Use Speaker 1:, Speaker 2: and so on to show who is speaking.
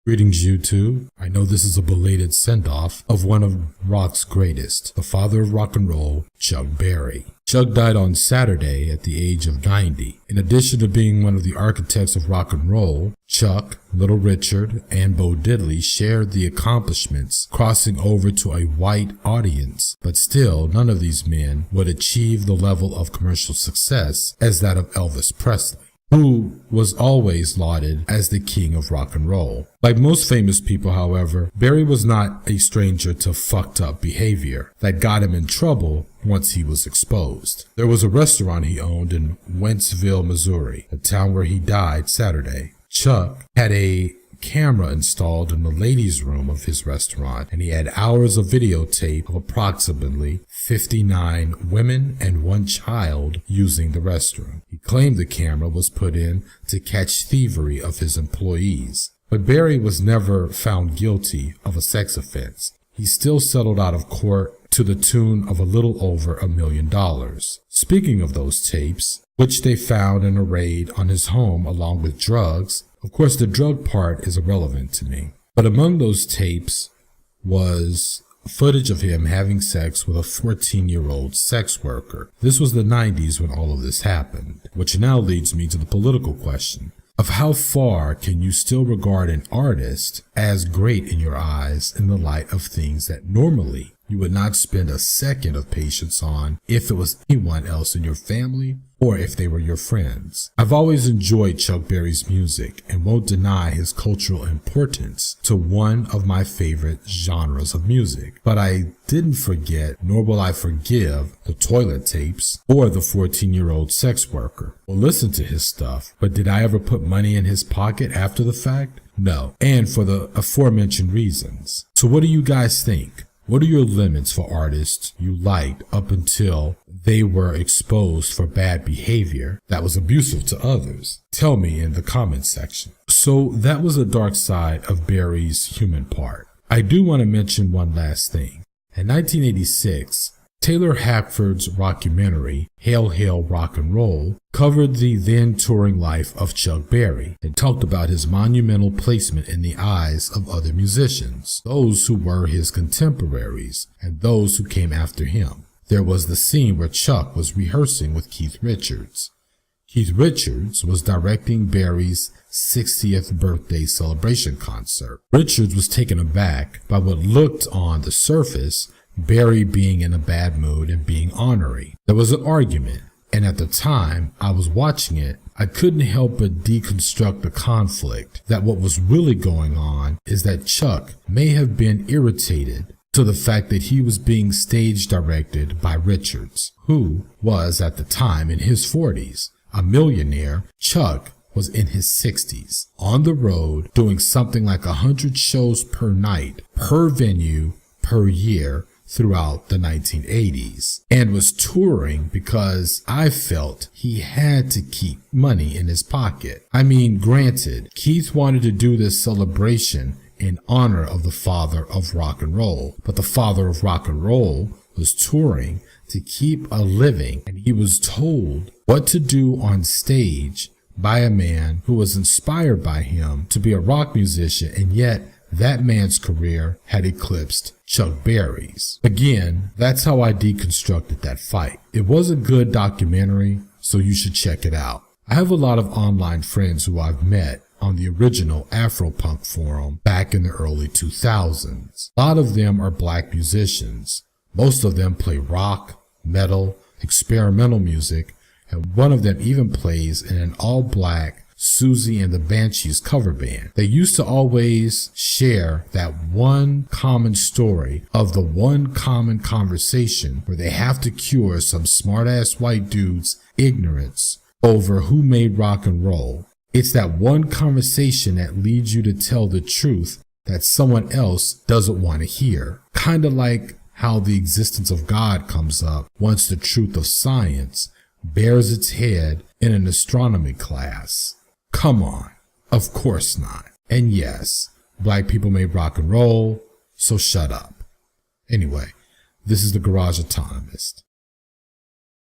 Speaker 1: Greetings, YouTube. I know this is a belated send-off of one of rock's greatest, the father of rock and roll, Chuck Berry. Chuck died on Saturday at the age of 90. In addition to being one of the architects of rock and roll, Chuck, Little Richard, and Bo Diddley shared the accomplishments, crossing over to a white audience, but still none of these men would achieve the level of commercial success as that of Elvis Presley, who was always lauded as the king of rock and roll. Like most famous people, however, Berry was not a stranger to fucked up behavior that got him in trouble once he was exposed. There was a restaurant he owned in Wentzville, Missouri, a town where he died Saturday. Chuck had a camera installed in the ladies' room of his restaurant, and he had hours of videotape of approximately 59 women and one child using the restroom. He claimed the camera was put in to catch thievery of his employees. But Berry was never found guilty of a sex offense. He still settled out of court to the tune of a little over $1 million. Speaking of those tapes, which they found in a raid on his home along with drugs, of course the drug part is irrelevant to me, but among those tapes was footage of him having sex with a 14-year-old sex worker. This was the 90s when all of this happened, which now leads me to the political question of how far can you still regard an artist as great in your eyes in the light of things that normally you would not spend a second of patience on if it was anyone else in your family or if they were your friends. I've always enjoyed Chuck Berry's music and won't deny his cultural importance to one of my favorite genres of music. But I didn't forget, nor will I forgive, the toilet tapes or the 14-year-old sex worker. Well, listen to his stuff, but did I ever put money in his pocket after the fact? No, and for the aforementioned reasons. So what do you guys think? What are your limits for artists you liked up until they were exposed for bad behavior that was abusive to others? Tell me in the comments section. So that was the dark side of Berry's human part. I do want to mention one last thing. In 1986, Taylor Hackford's rockumentary, Hail Hail Rock and Roll, covered the then touring life of Chuck Berry and talked about his monumental placement in the eyes of other musicians, those who were his contemporaries and those who came after him. There was the scene where Chuck was rehearsing with Keith Richards. Keith Richards was directing Berry's 60th birthday celebration concert. Richards was taken aback by what looked on the surface Berry being in a bad mood and being ornery. There was an argument, and at the time I was watching it, I couldn't help but deconstruct the conflict that what was really going on is that Chuck may have been irritated to the fact that he was being stage directed by Richards, who was at the time in his 40s. A millionaire, Chuck was in his 60s, on the road doing something like 100 shows per night, per venue, per year, throughout the 1980s, and was touring because I felt he had to keep money in his pocket. I mean, granted, Keith wanted to do this celebration in honor of the father of rock and roll, but the father of rock and roll was touring to keep a living, and he was told what to do on stage by a man who was inspired by him to be a rock musician, and yet that man's career had eclipsed Chuck Berry's. Again, that's how I deconstructed that fight. It was a good documentary, so you should check it out. I have a lot of online friends who I've met on the original Afropunk forum back in the early 2000s. A lot of them are black musicians. Most of them play rock, metal, experimental music, and one of them even plays in an all-black Susie and the Banshees cover band. They used to always share that one common story of the one common conversation where they have to cure some smart-ass white dude's ignorance over who made rock and roll. It's that one conversation that leads you to tell the truth that someone else doesn't want to hear. Kind of like how the existence of God comes up once the truth of science bears its head in an astronomy class. Come on, of course not. And yes, black people made rock and roll, so shut up. Anyway, this is the Garage Autonomist.